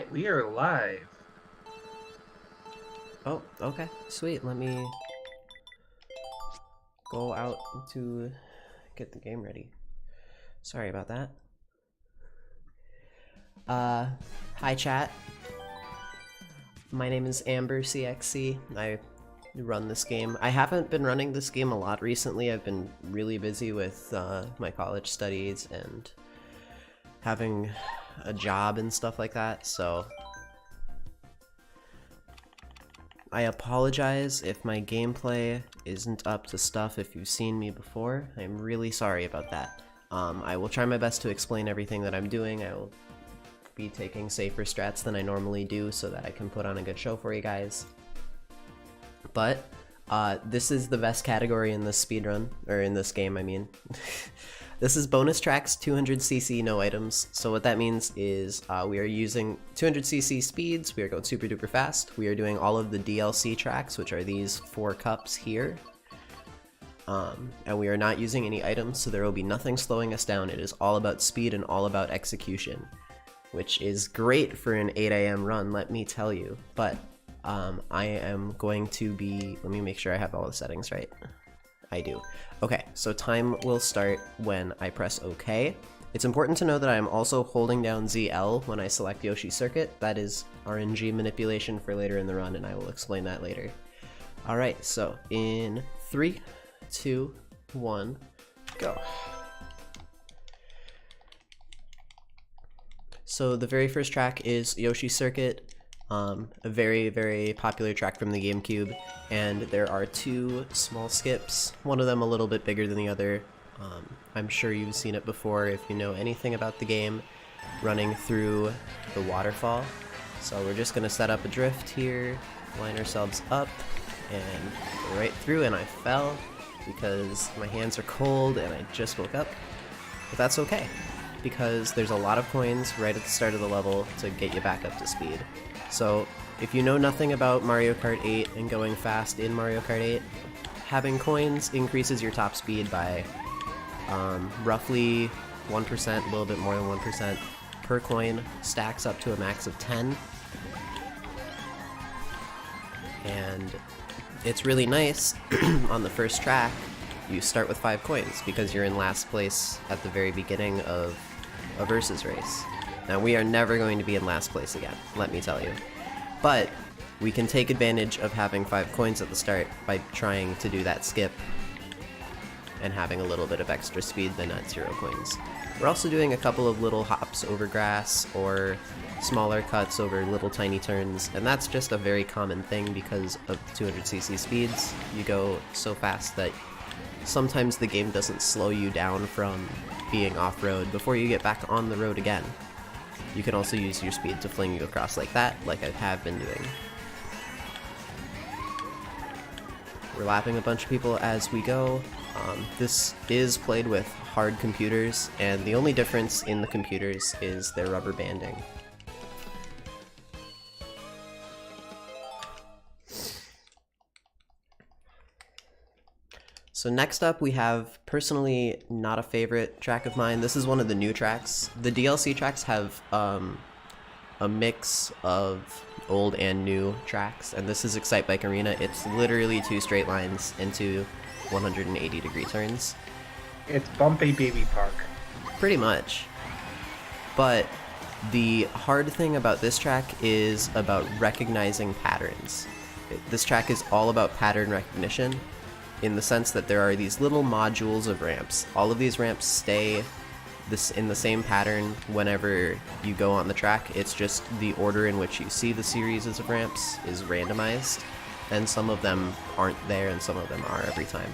Alright, we are live. Oh, okay. Sweet. Let me go out to get the game ready. Sorry about that. Uh, Hi chat. My name is Amber CXC. I run this game. I haven't been running this game a lot recently. I've been really busy with my college studies and having a job and stuff like that, so I apologize if my gameplay isn't up to stuff if you've seen me before. I'm really sorry about that. I will try my best to explain everything that I'm doing. I will be taking safer strats than I normally do so that I can put on a good show for you guys. But this is the best category in this speedrun, or in this game, I mean. This is bonus tracks, 200cc, no items. So what that means is we are using 200cc speeds, we are going super duper fast. We are doing all of the DLC tracks, which are these 4 cups here. And we are not using any items, so there will be nothing slowing us down. It is all about speed and all about execution, which is great for an 8 AM run, let me tell you. But I am going to be, let me make sure I have all the settings right. I do. Okay, so time will start when I press OK. It's important to know that I am also holding down ZL when I select Yoshi Circuit. That is RNG manipulation for later in the run, and I will explain that later. Alright, so in 3, 2, 1, go. So the very first track is Yoshi Circuit. A very, very popular track from the GameCube, and there are 2 small skips, one of them a little bit bigger than the other. I'm sure you've seen it before if you know anything about the game, running through the waterfall. So we're just going to set up a drift here, line ourselves up, and go right through, and I fell because my hands are cold and I just woke up. But that's okay, because there's a lot of coins right at the start of the level to get you back up to speed. So, if you know nothing about Mario Kart 8 and going fast in Mario Kart 8, having coins increases your top speed by roughly 1%, a little bit more than 1% per coin, stacks up to a max of 10. And it's really nice on the first track, you start with 5 coins because you're in last place at the very beginning of a versus race. Now, we are never going to be in last place again, let me tell you. But we can take advantage of having 5 coins at the start by trying to do that skip and having a little bit of extra speed than at 0 coins. We're also doing a couple of little hops over grass or smaller cuts over little tiny turns, and that's just a very common thing because of 200cc speeds. You go so fast that sometimes the game doesn't slow you down from being off-road before you get back on the road again. You can also use your speed to fling you across like that, like I have been doing. We're lapping a bunch of people as we go. This is played with hard computers, and the only difference in the computers is their rubber banding. So next up we have, personally not a favorite track of mine. This is one of the new tracks. The DLC tracks have a mix of old and new tracks, and this is Excite Bike Arena. It's literally 2 straight lines into 180-degree turns. It's Bumpy Baby Park. Pretty much. But the hard thing about this track is about recognizing patterns. This track is all about pattern recognition, in the sense that there are these little modules of ramps. All of these ramps stay in the same pattern whenever you go on the track. It's just the order in which you see the series of ramps is randomized, and some of them aren't there and some of them are every time.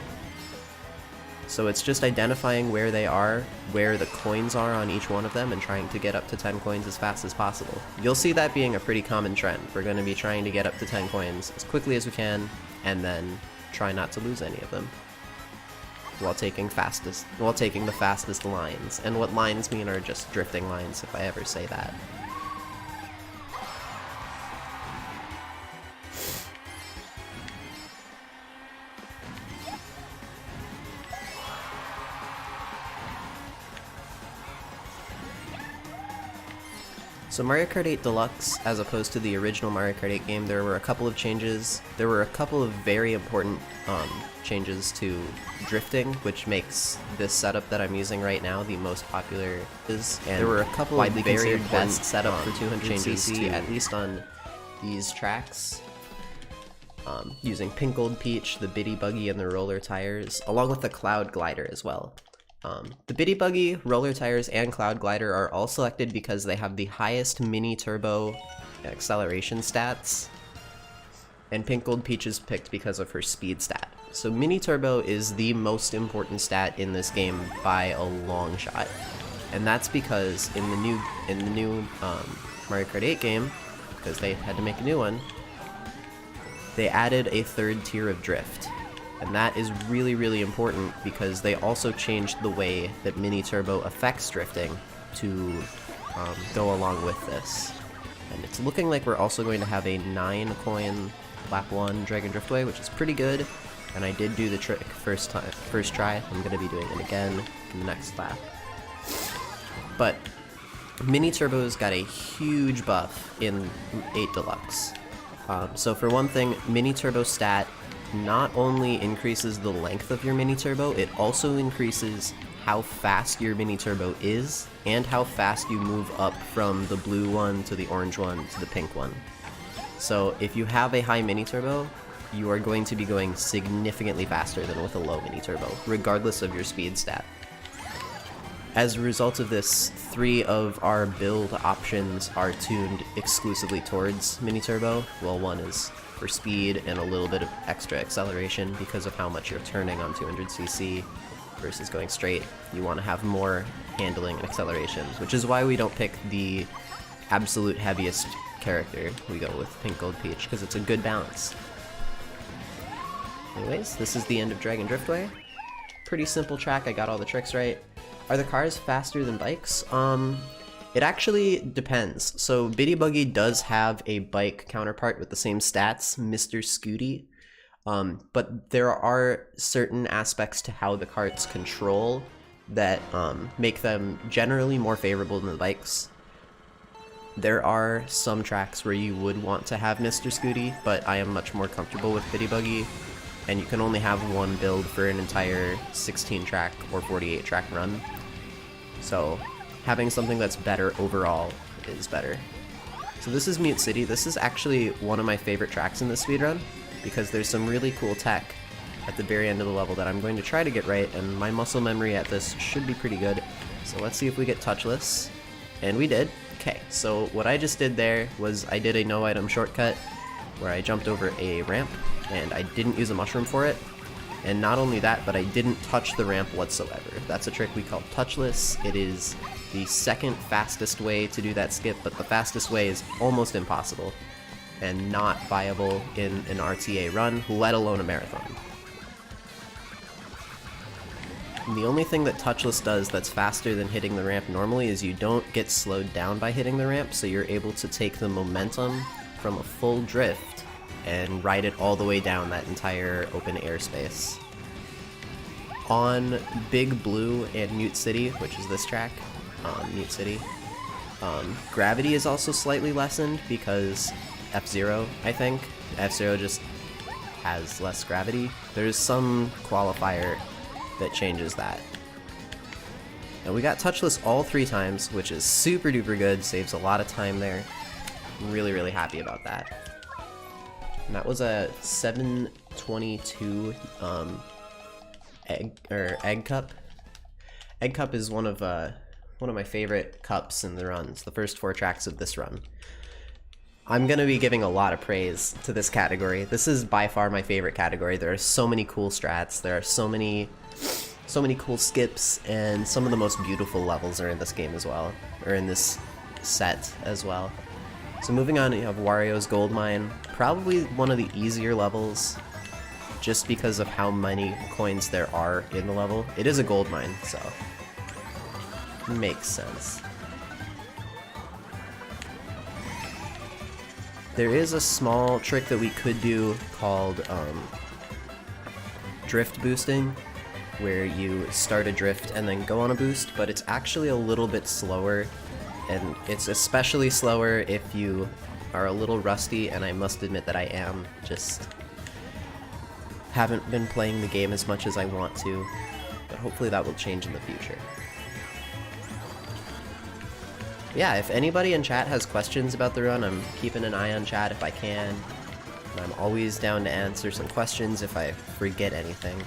So it's just identifying where they are, where the coins are on each one of them, and trying to get up to 10 coins as fast as possible. You'll see that being a pretty common trend. We're going to be trying to get up to 10 coins as quickly as we can, and then try not to lose any of them while taking the fastest lines. And what lines mean are just drifting lines, if I ever say that. So Mario Kart 8 Deluxe, as opposed to the original Mario Kart 8 game, there were a couple of changes. There were a couple of very important changes to drifting, which makes this setup that I'm using right now the most popular. And there were a couple of very best setup for 200cc, at least on these tracks. Using Pink Gold Peach, the Biddy Buggy, and the roller tires, along with the Cloud Glider as well. The Biddy Buggy, roller tires, and Cloud Glider are all selected because they have the highest mini turbo acceleration stats, and Pink Gold Peach is picked because of her speed stat. So mini turbo is the most important stat in this game by a long shot, and that's because in the new Mario Kart 8 game, because they had to make a new one, they added a third tier of drift. And that is really, really important because they also changed the way that Mini Turbo affects drifting to go along with this. And it's looking like we're also going to have a 9-coin lap 1 Dragon Driftway, which is pretty good. And I did do the trick first try. I'm going to be doing it again in the next lap. But Mini Turbo's got a huge buff in 8 Deluxe. So for one thing, Mini Turbo stat not only increases the length of your Mini Turbo, it also increases how fast your Mini Turbo is, and how fast you move up from the blue one to the orange one to the pink one. So if you have a high Mini Turbo, you are going to be going significantly faster than with a low Mini Turbo, regardless of your speed stat. As a result of this, 3 of our build options are tuned exclusively towards Mini Turbo. Well, one is for speed and a little bit of extra acceleration because of how much you're turning on 200cc versus going straight. You want to have more handling and acceleration, which is why we don't pick the absolute heaviest character. We go with Pink Gold Peach because it's a good balance. Anyways, this is the end of Dragon Driftway. Pretty simple track, I got all the tricks right. Are the cars faster than bikes? It actually depends. So Biddy Buggy does have a bike counterpart with the same stats, Mr. Scooty, but there are certain aspects to how the karts control that make them generally more favorable than the bikes. There are some tracks where you would want to have Mr. Scooty, but I am much more comfortable with Biddy Buggy, and you can only have one build for an entire 16-track or 48-track run. So having something that's better overall is better. So this is Mute City. This is actually one of my favorite tracks in this speedrun because there's some really cool tech at the very end of the level that I'm going to try to get right, and my muscle memory at this should be pretty good. So let's see if we get touchless. And we did. Okay, so what I just did there was I did a no-item shortcut where I jumped over a ramp, and I didn't use a mushroom for it. And not only that, but I didn't touch the ramp whatsoever. That's a trick we call touchless. It is the second fastest way to do that skip, but the fastest way is almost impossible and not viable in an RTA run, let alone a marathon. And the only thing that touchless does that's faster than hitting the ramp normally is you don't get slowed down by hitting the ramp, so you're able to take the momentum from a full drift and ride it all the way down that entire open airspace. On Big Blue and Mute City, which is this track, Mute City, gravity is also slightly lessened because F-Zero, I think. F-Zero just has less gravity. There's some qualifier that changes that. And we got touchless all 3 times, which is super duper good, saves a lot of time there. I'm really, really happy about that. And that was a 722 egg cup. Egg cup is one of my favorite cups in the runs, the first 4 tracks of this run. I'm gonna be giving a lot of praise to this category. This is by far my favorite category. There are so many cool strats, there are so many cool skips, and some of the most beautiful levels are in this game as well, or in this set as well. So moving on, you have Wario's Gold Mine, probably one of the easier levels, just because of how many coins there are in the level. It is a gold mine, so makes sense. There is a small trick that we could do called drift boosting, where you start a drift and then go on a boost, but it's actually a little bit slower and it's especially slower if you are a little rusty, and I must admit that I am. Just haven't been playing the game as much as I want to, but hopefully that will change in the future. Yeah, if anybody in chat has questions about the run, I'm keeping an eye on chat if I can. And I'm always down to answer some questions if I forget anything.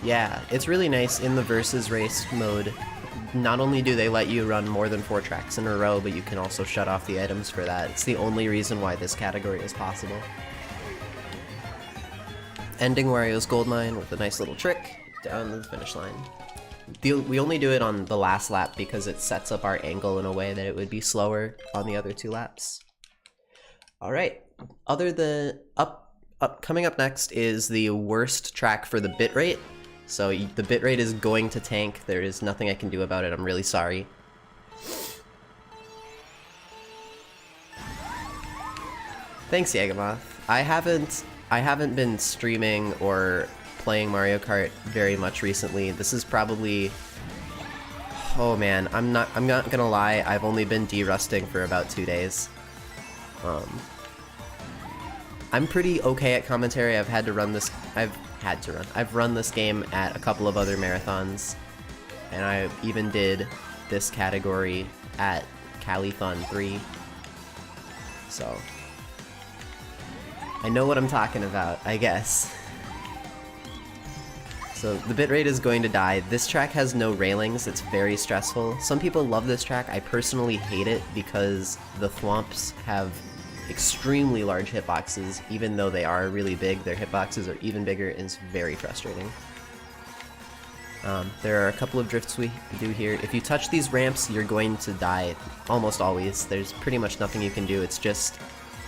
Yeah, it's really nice in the versus race mode. Not only do they let you run more than 4 tracks in a row, but you can also shut off the items for that. It's the only reason why this category is possible. Ending Wario's gold mine with a nice little trick down the finish line. We only do it on the last lap because it sets up our angle in a way that it would be slower on the other 2 laps. Alright, coming up next is the worst track for the bitrate. So the bitrate is going to tank. There is nothing I can do about it. I'm really sorry. Thanks, Yagamoth. I haven't been streaming or playing Mario Kart very much recently. This is probably... Oh man, I'm not gonna lie, I've only been de-rusting for about 2 days. I'm pretty okay at commentary. I've run this game at a couple of other marathons, and I even did this category at Calithon 3, so I know what I'm talking about, I guess. So the bitrate is going to die. This track has no railings, it's very stressful. Some people love this track. I personally hate it because the thwomps have extremely large hitboxes. Even though they are really big, their hitboxes are even bigger, and it's very frustrating. There are a couple of drifts we do here. If you touch these ramps, you're going to die almost always. There's pretty much nothing you can do. It's just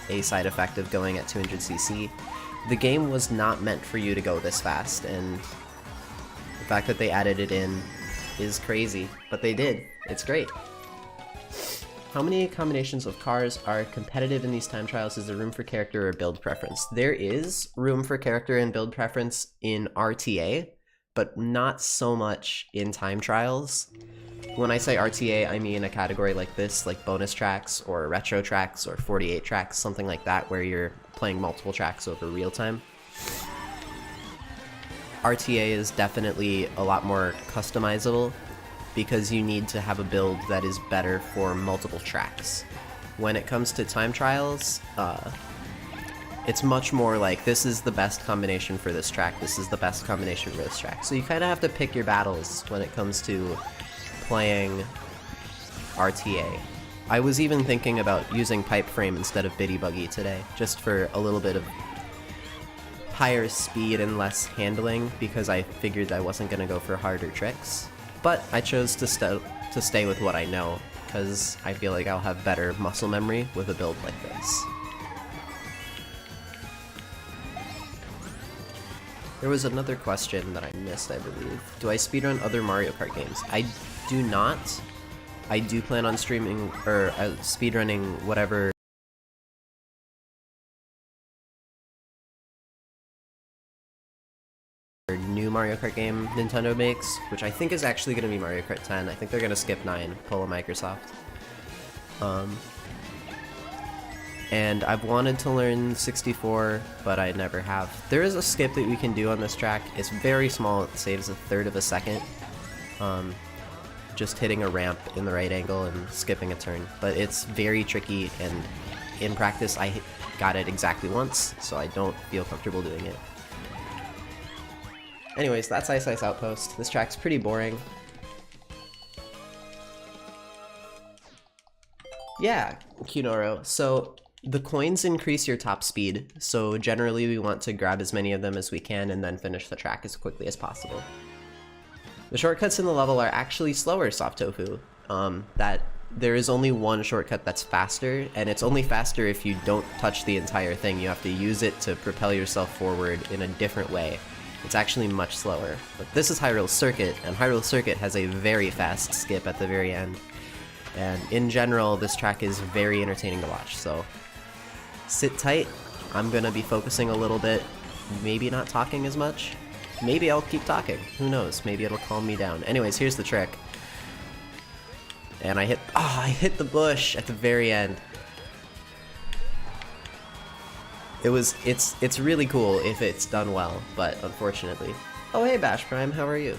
a side effect of going at 200cc. The game was not meant for you to go this fast, and the fact that they added it in is crazy, but they did. It's great. How many combinations of cars are competitive in these time trials? Is there room for character or build preference? There is room for character and build preference in RTA, but not so much in time trials. When I say RTA, I mean a category like this, like bonus tracks or retro tracks or 48 tracks, something like that, where you're playing multiple tracks over real time. RTA is definitely a lot more customizable, because you need to have a build that is better for multiple tracks. When it comes to time trials, it's much more like, this is the best combination for this track, this is the best combination for this track. So you kind of have to pick your battles when it comes to playing RTA. I was even thinking about using pipe frame instead of biddy buggy today, just for a little bit of higher speed and less handling, because I figured I wasn't going to go for harder tricks. But I chose to stay with what I know, because I feel like I'll have better muscle memory with a build like this. There was another question that I missed, I believe. Do I speedrun other Mario Kart games? I do not. I do plan on streaming, or speedrunning whatever new Mario Kart game Nintendo makes, which I think is actually going to be Mario Kart 10. I think they're going to skip 9, pull a Microsoft. And I've wanted to learn 64, but I never have. There is a skip that we can do on this track. It's very small, it saves 1/3 of a second. Just hitting a ramp in the right angle and skipping a turn. But it's very tricky, and in practice I got it exactly once, so I don't feel comfortable doing it. Anyways, that's Ice Ice Outpost. This track's pretty boring. Yeah, Kunoro. So the coins increase your top speed, so generally we want to grab as many of them as we can and then finish the track as quickly as possible. The shortcuts in the level are actually slower, Soft Tofu. That there is only one shortcut that's faster, and it's only faster if you don't touch the entire thing. You have to use it to propel yourself forward in a different way. It's actually much slower. But this is Hyrule Circuit, and Hyrule Circuit has a very fast skip at the very end. And in general, this track is very entertaining to watch, so sit tight. I'm gonna be focusing a little bit, maybe not talking as much. Maybe I'll keep talking, who knows, maybe it'll calm me down. Anyways, here's the trick. And I hit the bush at the very end. It's really cool if it's done well, but unfortunately. Oh hey Bash Prime, how are you?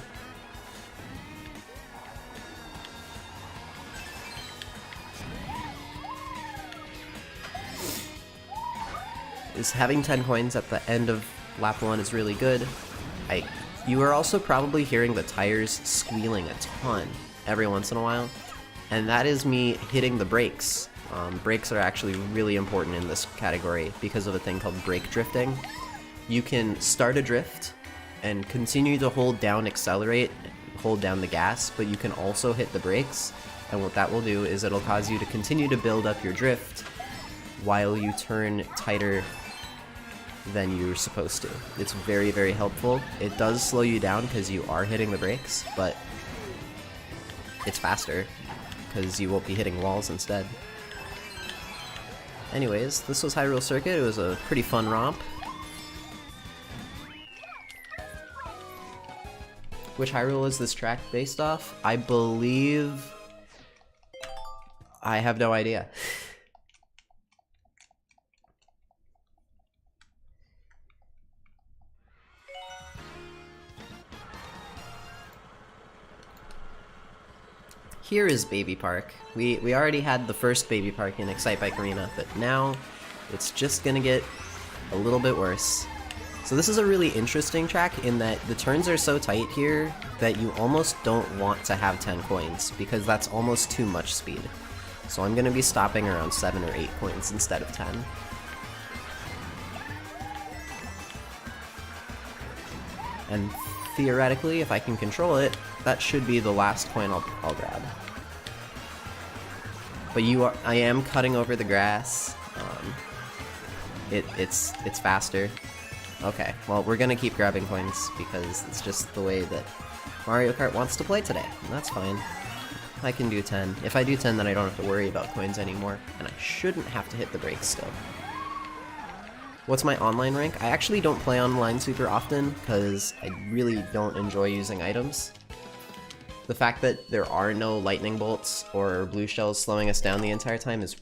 Having 10 coins at the end of lap 1 is really good. You are also probably hearing the tires squealing a ton every once in a while, and that is me hitting the brakes. Brakes are actually really important in this category because of a thing called brake drifting. You can start a drift and continue to hold down accelerate, hold down the gas, but you can also hit the brakes, and what that will do is it'll cause you to continue to build up your drift while you turn tighter than you're supposed to. It's very, very helpful. It does slow you down because you are hitting the brakes, but it's faster because you won't be hitting walls instead. Anyways, this was Hyrule Circuit. It was a pretty fun romp. Which Hyrule is this track based off? I believe... I have no idea. Here is Baby Park. We already had the first Baby Park in Excite Bike Arena, but now it's just gonna get a little bit worse. So this is a really interesting track in that the turns are so tight here that you almost don't want to have 10 coins, because that's almost too much speed. So I'm gonna be stopping around 7 or 8 coins instead of 10. And theoretically, if I can control it, that should be the last coin I'll grab. But I am cutting over the grass. It's faster. Okay, well we're gonna keep grabbing coins because it's just the way that Mario Kart wants to play today, and that's fine. I can do 10. If I do 10, then I don't have to worry about coins anymore, and I shouldn't have to hit the brakes still. What's my online rank? I actually don't play online super often because I really don't enjoy using items. The fact that there are no lightning bolts or blue shells slowing us down the entire time is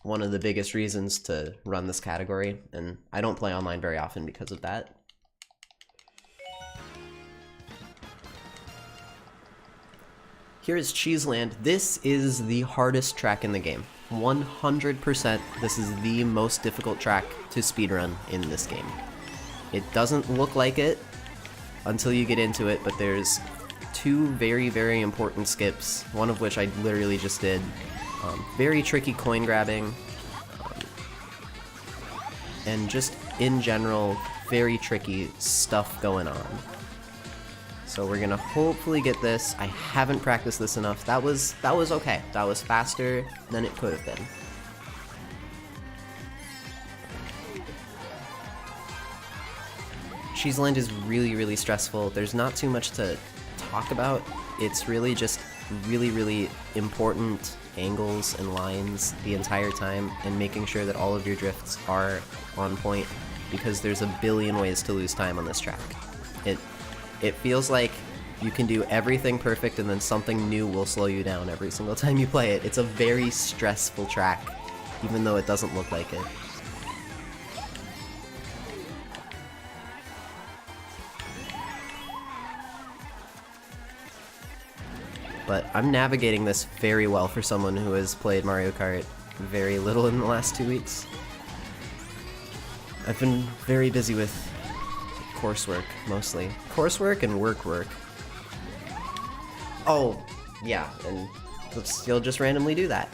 one of the biggest reasons to run this category, and I don't play online very often because of that. Here is Cheeseland. This is the hardest track in the game. 100% this is the most difficult track to speedrun in this game. It doesn't look like it until you get into it, but there's two very, very important skips, one of which I literally just did. Very tricky coin grabbing, and just in general, very tricky stuff going on. So we're gonna hopefully get this. I haven't practiced this enough. That was okay. That was faster than it could have been. Cheeseland is really, really stressful. There's not too much to talk about. It's really just really, really important angles and lines the entire time, and making sure that all of your drifts are on point, because there's a billion ways to lose time on this track. It feels like you can do everything perfect and then something new will slow you down every single time you play it. It's a very stressful track, even though it doesn't look like it. But I'm navigating this very well for someone who has played Mario Kart very little in the last 2 weeks. I've been very busy with coursework, mostly. Coursework and work. Oh, yeah, and you'll just randomly do that.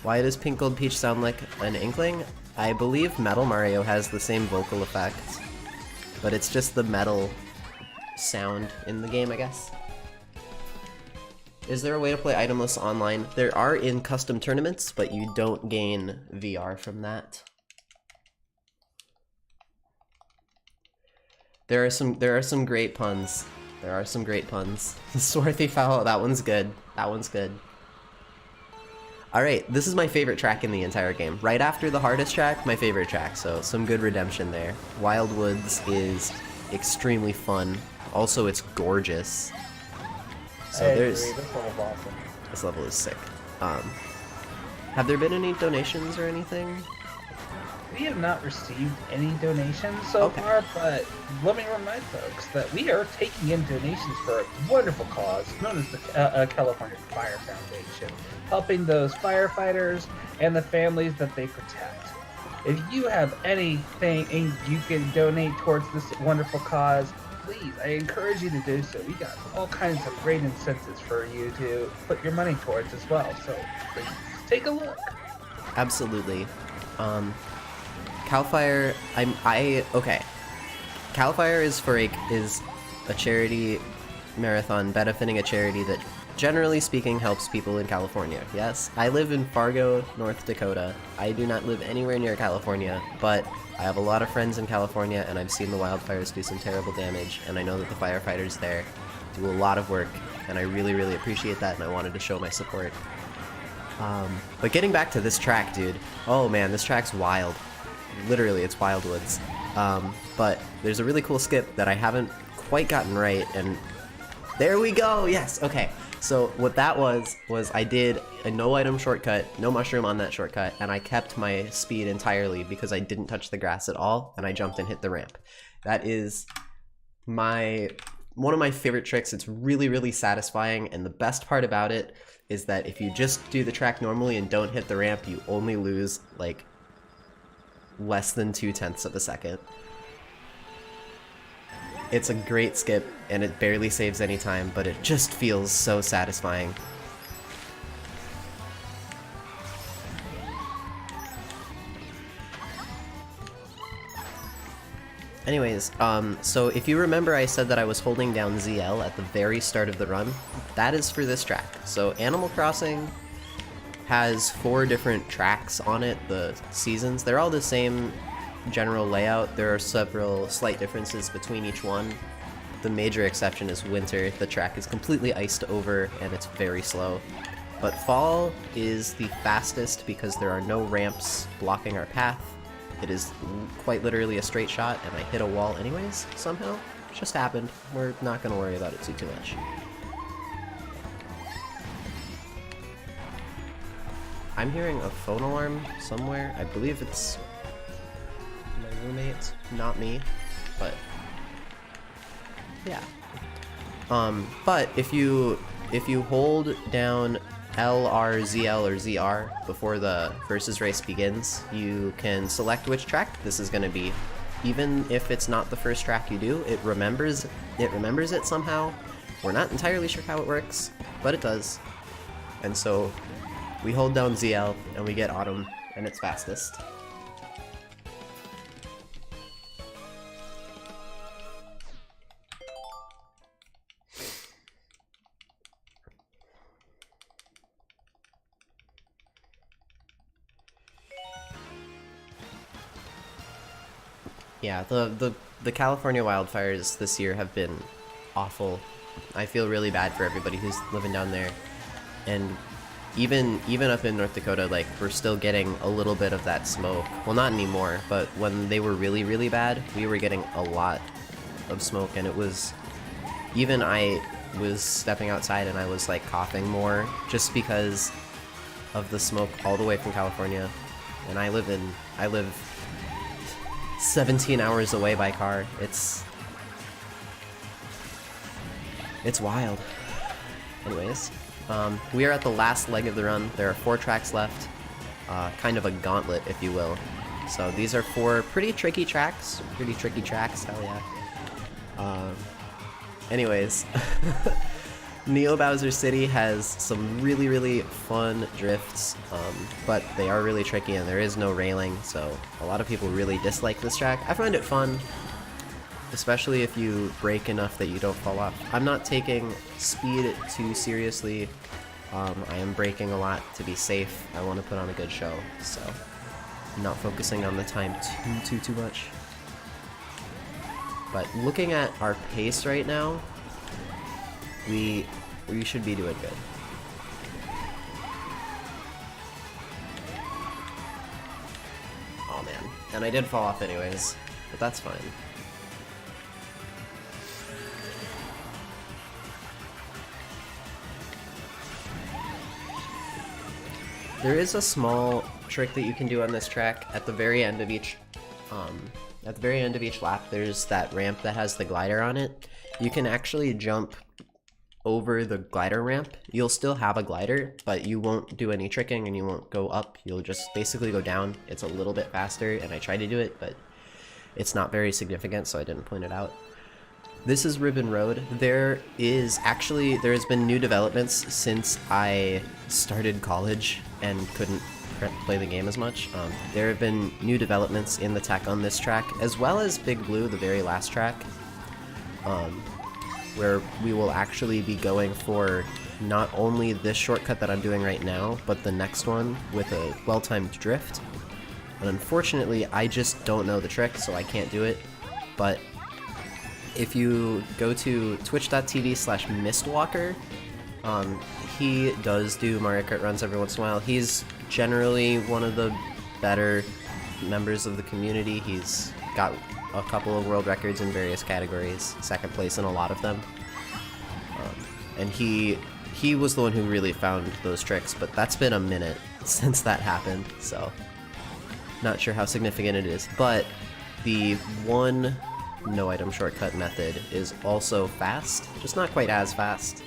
Why does Pink Gold Peach sound like an inkling? I believe Metal Mario has the same vocal effect, but it's just the metal sound in the game, I guess. Is there a way to play itemless online? There are in custom tournaments, but you don't gain VR from that. There are some great puns. There are some great puns. Swarthy Fowl, that one's good. That one's good. Alright, this is my favorite track in the entire game. Right after the hardest track, my favorite track, so some good redemption there. Wild Woods is extremely fun. Also, it's gorgeous. So there's... This level's awesome. This level is sick. Have there been any donations or anything? We have not received any donations so far, but let me remind folks that we are taking in donations for a wonderful cause known as the California Fire Foundation, helping those firefighters and the families that they protect. If you have anything you can donate towards this wonderful cause, please, I encourage you to do so. We got all kinds of great incentives for you to put your money towards as well, so please take a look. Absolutely. Cal Fire, okay. Cal Fire is a charity marathon benefiting a charity that, generally speaking, helps people in California. Yes, I live in Fargo, North Dakota. I do not live anywhere near California, but I have a lot of friends in California, and I've seen the wildfires do some terrible damage, and I know that the firefighters there do a lot of work, and I really, really appreciate that, and I wanted to show my support. But getting back to this track, dude. Oh man, this track's wild. Literally, it's Wild Woods. But there's a really cool skip that I haven't quite gotten right, and there we go! Yes, okay. So what that was I did a no-item shortcut, no mushroom on that shortcut, and I kept my speed entirely because I didn't touch the grass at all, and I jumped and hit the ramp. That is one of my favorite tricks. It's really, really satisfying, and the best part about it is that if you just do the track normally and don't hit the ramp, you only lose, like, less than 0.2 of a second. It's a great skip, and it barely saves any time, but it just feels so satisfying. Anyways, so if you remember I said that I was holding down ZL at the very start of the run, that is for this track. So Animal Crossing has 4 different tracks on it, the seasons. They're all the same general layout. There are several slight differences between each one. The major exception is winter. The track is completely iced over and it's very slow. But fall is the fastest because there are no ramps blocking our path. It is quite literally a straight shot, and I hit a wall anyways, somehow. It just happened. We're not going to worry about it too much. I'm hearing a phone alarm somewhere. I believe it's my roommate, not me, but yeah. But if you hold down L, R, ZL, or ZR before the versus race begins, you can select which track this is going to be. Even if it's not the first track you do, it remembers it somehow. We're not entirely sure how it works, but it does. And so we hold down ZL and we get Autumn, and it's fastest. Yeah, the California wildfires this year have been awful. I feel really bad for everybody who's living down there. And even up in North Dakota, like, we're still getting a little bit of that smoke. Well, not anymore, but when they were really, really bad, we were getting a lot of smoke, and it was... Even I was stepping outside and I was, like, coughing more just because of the smoke all the way from California. And I live 17 hours away by car. It's wild. Anyways, we are at the last leg of the run. There are 4 tracks left, kind of a gauntlet, if you will. So these are 4 pretty tricky tracks. Hell yeah. Anyways, Neo Bowser City has some really, really fun drifts, but they are really tricky and there is no railing, so a lot of people really dislike this track. I find it fun, especially if you brake enough that you don't fall off. I'm not taking speed too seriously. I am braking a lot to be safe. I want to put on a good show, so I'm not focusing on the time too much. But looking at our pace right now, we should be doing good. Oh man, and I did fall off anyways, but that's fine. There is a small trick that you can do on this track at the very end of each lap. There's that ramp that has the glider on it. You can actually jump over the glider ramp. You'll still have a glider, but you won't do any tricking and you won't go up. You'll just basically go down. It's a little bit faster, and I tried to do it, but it's not very significant, so I didn't point it out. This is Ribbon Road. There has been new developments since I started college and couldn't play the game as much. There have been new developments in the tech on this track, as well as Big Blue, the very last track, where we will actually be going for not only this shortcut that I'm doing right now, but the next one with a well-timed drift. And unfortunately, I just don't know the trick, so I can't do it. But if you go to twitch.tv/mistwalker, he does do Mario Kart runs every once in a while. He's generally one of the better members of the community. He's got a couple of world records in various categories, second place in a lot of them. And he was the one who really found those tricks, but that's been a minute since that happened, so not sure how significant it is. But the one no item shortcut method is also fast, just not quite as fast.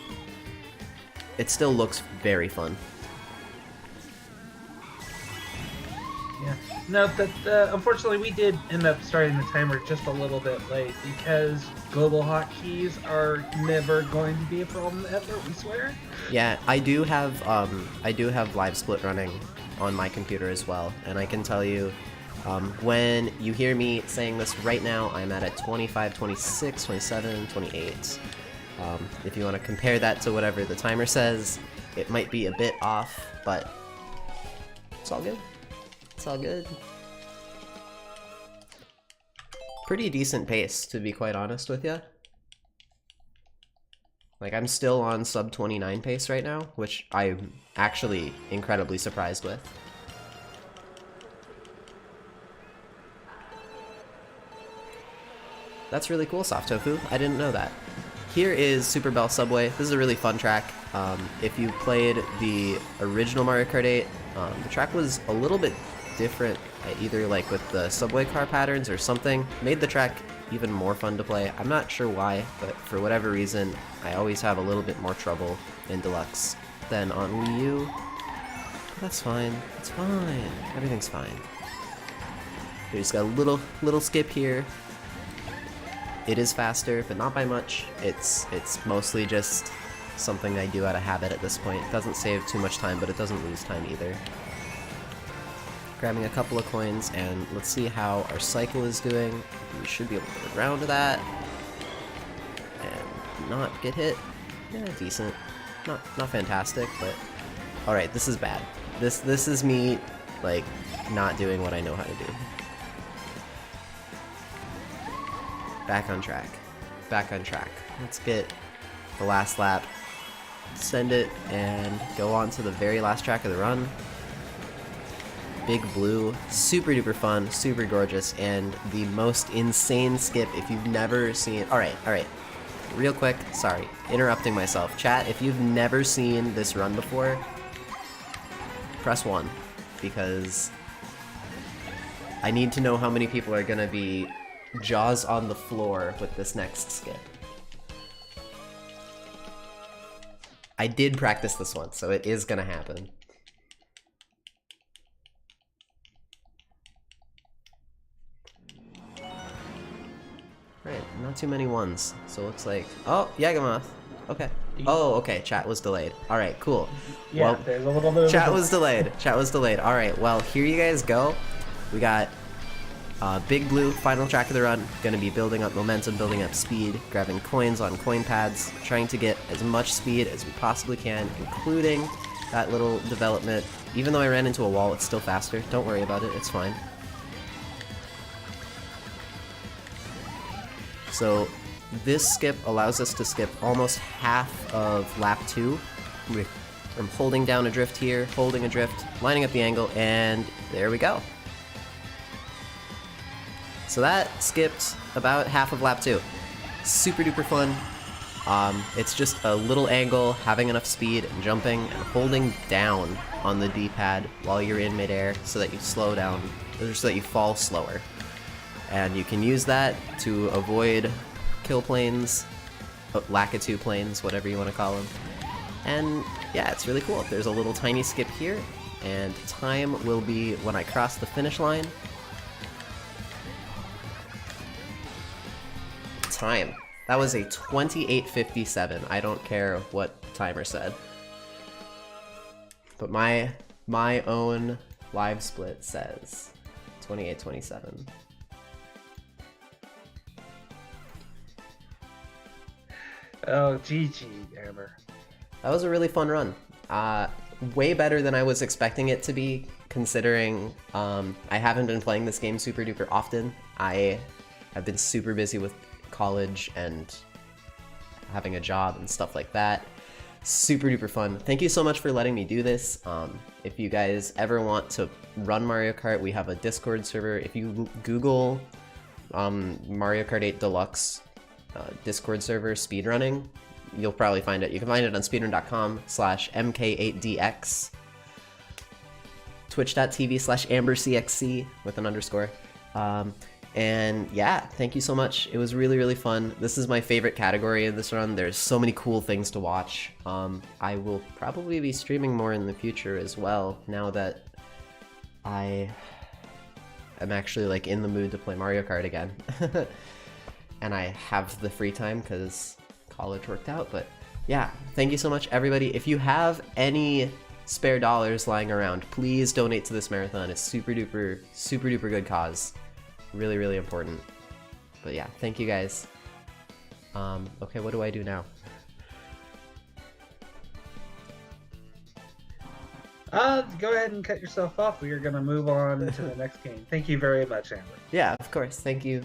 It still looks very fun. Yeah. No, unfortunately we did end up starting the timer just a little bit late because global hotkeys are never going to be a problem ever, we swear. Yeah, I do have live split running on my computer as well, and I can tell you, when you hear me saying this right now, I'm at a 25, 26, 27, 28. If you want to compare that to whatever the timer says, it might be a bit off, but it's all good. It's all good. Pretty decent pace, to be quite honest with you. Like, I'm still on sub 29 pace right now, which I'm actually incredibly surprised with. That's really cool, Soft Tofu. I didn't know that. Here is Super Bell Subway. This is a really fun track. If you played the original Mario Kart 8, the track was a little bit different, either like with the subway car patterns or something. Made the track even more fun to play. I'm not sure why, but for whatever reason, I always have a little bit more trouble in Deluxe than on Wii U. That's fine. It's fine. Everything's fine. We just got a little skip here. It is faster, but not by much. It's mostly just something I do out of habit at this point. It doesn't save too much time, but it doesn't lose time either. Grabbing a couple of coins, and let's see how our cycle is doing. We should be able to get around to that. And not get hit. Yeah, decent. Not fantastic, but... Alright, this is bad. This is me, like, not doing what I know how to do. Back on track. Back on track. Let's get the last lap, send it, and go on to the very last track of the run. Big Blue, super duper fun, super gorgeous, and the most insane skip if you've never seen... Alright, real quick, sorry, interrupting myself. Chat, if you've never seen this run before, press 1, because I need to know how many people are gonna be jaws on the floor with this next skip. I did practice this one, so it is gonna happen. Right, not too many ones, so it looks like... Oh, Yagamoth. Okay. Oh, okay, chat was delayed. Alright, cool. Yeah, well, there's a little bit of chat was delayed. Chat was delayed. Alright, well, here you guys go. We got Big Blue, final track of the run. Gonna be building up momentum, building up speed, grabbing coins on coin pads, trying to get as much speed as we possibly can, including that little development. Even though I ran into a wall, it's still faster. Don't worry about it, it's fine. So this skip allows us to skip almost half of lap 2. I'm holding down a drift here, holding a drift, lining up the angle, and there we go. So that skipped about half of lap 2. Super duper fun. It's just a little angle, having enough speed, and jumping, and holding down on the D-pad while you're in midair so that you slow down, or so that you fall slower. And you can use that to avoid kill planes, Lakitu planes, whatever you want to call them. And yeah, it's really cool. There's a little tiny skip here, and time will be when I cross the finish line. Time. That was a 28:57. I don't care what timer said. But my own live split says 28:27. Oh, GG, Amber. That was a really fun run. Way better than I was expecting it to be, considering I haven't been playing this game super duper often. I have been super busy with college and having a job and stuff like that. Super duper fun. Thank you so much for letting me do this. If you guys ever want to run Mario Kart, we have a Discord server. If you Google Mario Kart 8 Deluxe Discord server speedrunning, you'll probably find it. You can find it on speedrun.com/mk8dx, twitch.tv/ambercxc with an underscore. And yeah, thank you so much. It was really, really fun. This is my favorite category in this run. There's so many cool things to watch. I will probably be streaming more in the future as well, now that I am actually like in the mood to play Mario Kart again. And I have the free time because college worked out. But yeah, thank you so much, everybody. If you have any spare dollars lying around, please donate to this marathon. It's super duper good cause. Really, really important. But yeah, thank you guys. Okay, what do I do now? Go ahead and cut yourself off. We are going to move on to the next game. Thank you very much, Amber. Yeah, of course. Thank you.